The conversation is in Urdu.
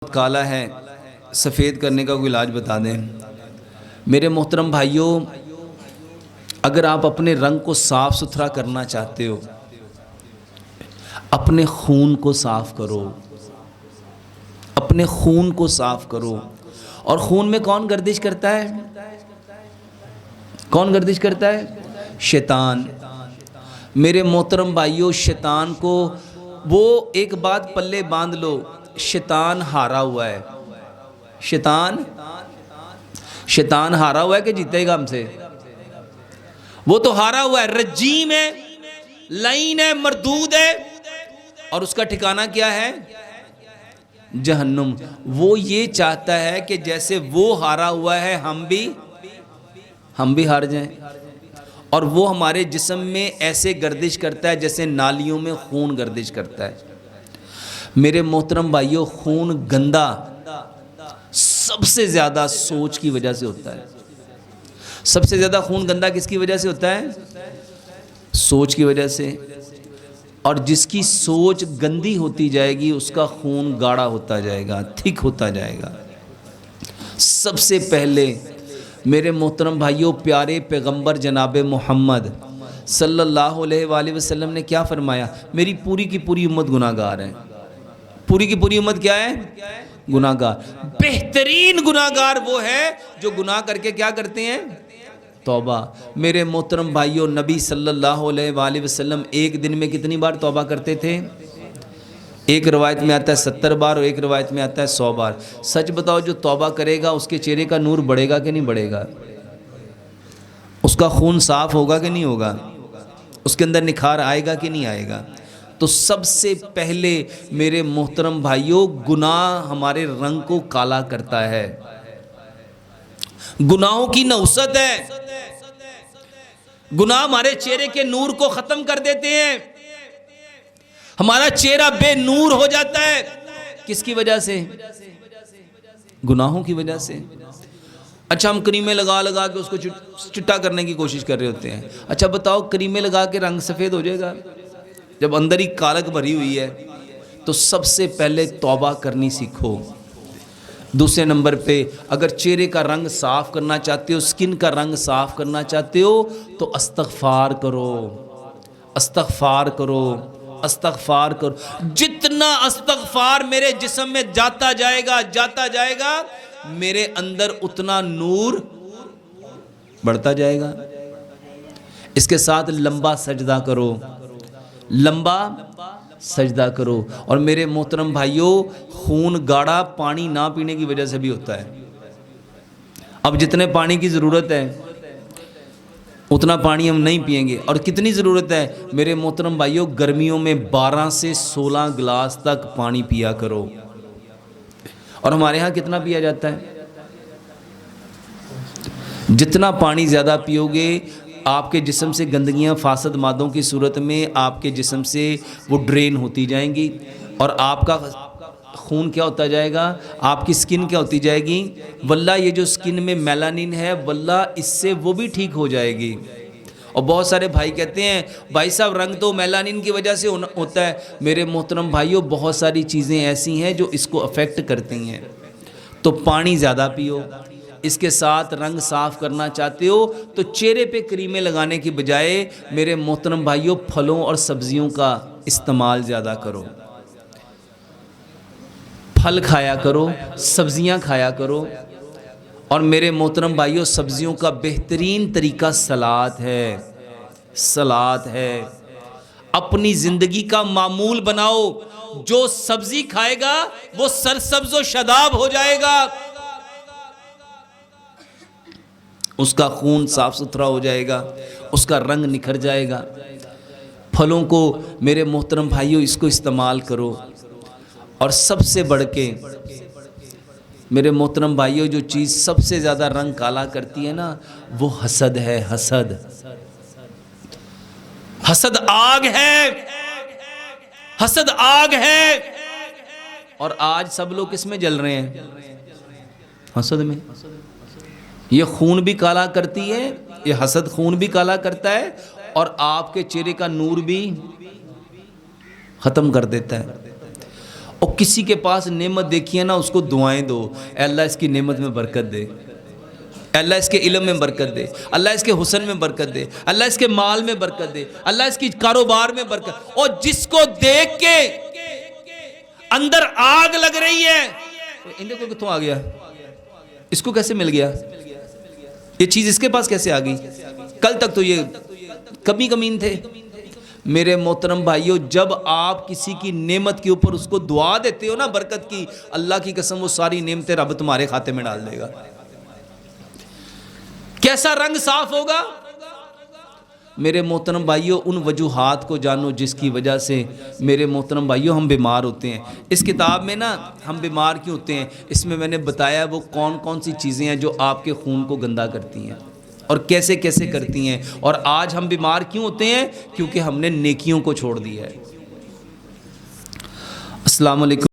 کالا ہے، سفید کرنے کا کوئی علاج بتا دیں۔ میرے محترم بھائیوں، اگر آپ اپنے رنگ کو صاف ستھرا کرنا چاہتے ہو، اپنے خون کو صاف کرو، اپنے خون کو صاف کرو۔ اور خون میں کون گردش کرتا ہے؟ کون گردش کرتا ہے؟ شیطان۔ میرے محترم بھائیوں، شیطان کو وہ ایک بات پلے باندھ لو، شیطان ہارا ہوا ہے۔ شیطان ہارا ہوا ہے کہ جیتے گا ہم سے؟ وہ تو ہارا ہوا ہے، رجیم ہے، لعین ہے، مردود ہے، اور اس کا ٹھکانہ کیا ہے؟ جہنم۔ وہ یہ چاہتا ہے کہ جیسے وہ ہارا ہوا ہے ہم بھی ہار جائیں، اور وہ ہمارے جسم میں ایسے گردش کرتا ہے جیسے نالیوں میں خون گردش کرتا ہے۔ میرے محترم بھائیوں، خون گندا سب سے زیادہ سوچ کی وجہ سے ہوتا ہے۔ سب سے زیادہ خون گندا کس کی وجہ سے ہوتا ہے؟ سوچ کی وجہ سے۔ اور جس کی سوچ گندی ہوتی جائے گی اس کا خون گاڑھا ہوتا جائے گا، تھک ہوتا جائے گا۔ سب سے پہلے میرے محترم بھائیوں، پیارے پیغمبر جناب محمد صلی اللہ علیہ وآلہ وسلم نے کیا فرمایا؟ میری پوری کی پوری امت گناہ گار ہے۔ پوری کی پوری امت کیا ہے؟ گناہ گار۔ بہترین گناہ گار وہ ہے جو گناہ کر کے کیا کرتے ہیں؟ توبہ۔ میرے محترم بھائیوں، نبی صلی اللہ علیہ وآلہ وسلم ایک دن میں کتنی بار توبہ کرتے تھے؟ ایک روایت میں آتا ہے 70 بار اور ایک روایت میں آتا ہے 100 بار۔ سچ بتاؤ، جو توبہ کرے گا اس کے چہرے کا نور بڑھے گا کہ نہیں بڑھے گا؟ اس کا خون صاف ہوگا کہ نہیں ہوگا؟ اس کے اندر نکھار آئے گا کہ نہیں آئے گا؟ تو سب سے پہلے میرے محترم بھائیوں، گناہ ہمارے رنگ کو کالا کرتا ہے۔ گناہوں کی نحوست ہے۔ گناہ ہمارے چہرے کے نور کو ختم کر دیتے ہیں، ہمارا چہرہ بے نور ہو جاتا ہے۔ کس کی وجہ سے؟ گناہوں کی وجہ سے۔ اچھا، ہم کریمیں لگا کے اس کو چٹا کرنے کی کوشش کر رہے ہوتے ہیں۔ اچھا بتاؤ، کریمیں لگا کے رنگ سفید ہو جائے گا جب اندر ہی کالک بھری ہوئی ہے؟ تو سب سے پہلے توبہ کرنی سیکھو۔ دوسرے نمبر پہ، اگر چہرے کا رنگ صاف کرنا چاہتے ہو، سکن کا رنگ صاف کرنا چاہتے ہو، تو استغفار کرو، استغفار کرو، استغفار کرو۔ جتنا استغفار میرے جسم میں جاتا جائے گا میرے اندر اتنا نور بڑھتا جائے گا۔ اس کے ساتھ لمبا سجدہ کرو، لمبا سجدہ کرو۔ اور میرے محترم بھائیوں، خون گاڑھا پانی نہ پینے کی وجہ سے بھی ہوتا ہے۔ اب جتنے پانی کی ضرورت ہے اتنا پانی ہم نہیں پئیں گے۔ اور کتنی ضرورت ہے میرے محترم بھائیوں؟ گرمیوں میں 12 سے 16 گلاس تک پانی پیا کرو۔ اور ہمارے ہاں کتنا پیا جاتا ہے؟ جتنا پانی زیادہ پیو گے، آپ کے جسم سے گندگیاں فاسد مادوں کی صورت میں آپ کے جسم سے وہ ڈرین ہوتی جائیں گی، اور آپ کا خون کیا ہوتا جائے گا؟ آپ کی سکن کیا ہوتی جائے گی؟ واللہ یہ جو سکن میں میلانین ہے، واللہ اس سے وہ بھی ٹھیک ہو جائے گی۔ اور بہت سارے بھائی کہتے ہیں بھائی صاحب رنگ تو میلانین کی وجہ سے ہوتا ہے۔ میرے محترم بھائیوں، بہت ساری چیزیں ایسی ہیں جو اس کو افیکٹ کرتی ہیں۔ تو پانی زیادہ پیو۔ اس کے ساتھ رنگ صاف کرنا چاہتے ہو تو چہرے پہ کریمیں لگانے کی بجائے میرے محترم بھائیوں، پھلوں اور سبزیوں کا استعمال زیادہ کرو۔ پھل کھایا کرو، سبزیاں کھایا کرو۔ اور میرے محترم بھائیوں، سبزیوں کا بہترین طریقہ سلاد ہے، سلاد ہے۔ اپنی زندگی کا معمول بناؤ، جو سبزی کھائے گا وہ سرسبز و شاداب ہو جائے گا، اس کا خون صاف ستھرا ہو جائے گا، اس کا رنگ نکھر جائے گا۔ پھلوں کو میرے محترم بھائیوں اس کو استعمال کرو۔ اور سب سے بڑھ کے میرے محترم بھائیوں، جو چیز سب سے زیادہ رنگ کالا کرتی ہے نا، وہ حسد ہے۔ حسد، حسد آگ ہے، حسد آگ ہے۔ اور آج سب لوگ کس میں جل رہے ہیں؟ حسد میں۔ یہ خون بھی کالا کرتی ہے، یہ حسد خون بھی کالا کرتا ہے، اور آپ کے چہرے کا نور بھی ختم کر دیتا ہے۔ اور کسی کے پاس نعمت دیکھی ہے نا، اس کو دعائیں دو، اے اللہ اس کی نعمت میں برکت دے، اے اللہ اس کے علم میں برکت دے، اللہ اس کے حسن میں برکت دے، اللہ اس کے مال میں برکت دے، اللہ اس کی کاروبار میں برکت۔ اور جس کو دیکھ کے اندر آگ لگ رہی ہے، اندر کو کتوں آ گیا، اس کو کیسے مل گیا، یہ چیز اس کے پاس کیسے آ گئی، کل تک تو یہ کمی کمین تھے۔ میرے محترم بھائیو، جب آپ کسی کی نعمت کے اوپر اس کو دعا دیتے ہو نا برکت کی، اللہ کی قسم وہ ساری نعمتیں رب تمہارے کھاتے میں ڈال دے گا۔ کیسا رنگ صاف ہوگا؟ میرے محترم بھائیو، ان وجوہات کو جانو جس کی وجہ سے میرے محترم بھائیو ہم بیمار ہوتے ہیں۔ اس کتاب میں نا ہم بیمار کیوں ہوتے ہیں، اس میں نے بتایا وہ کون کون سی چیزیں ہیں جو آپ کے خون کو گندا کرتی ہیں اور کیسے کیسے کرتی ہیں، اور آج ہم بیمار کیوں ہوتے ہیں، کیونکہ ہم نے نیکیوں کو چھوڑ دیا ہے۔ السلام علیکم۔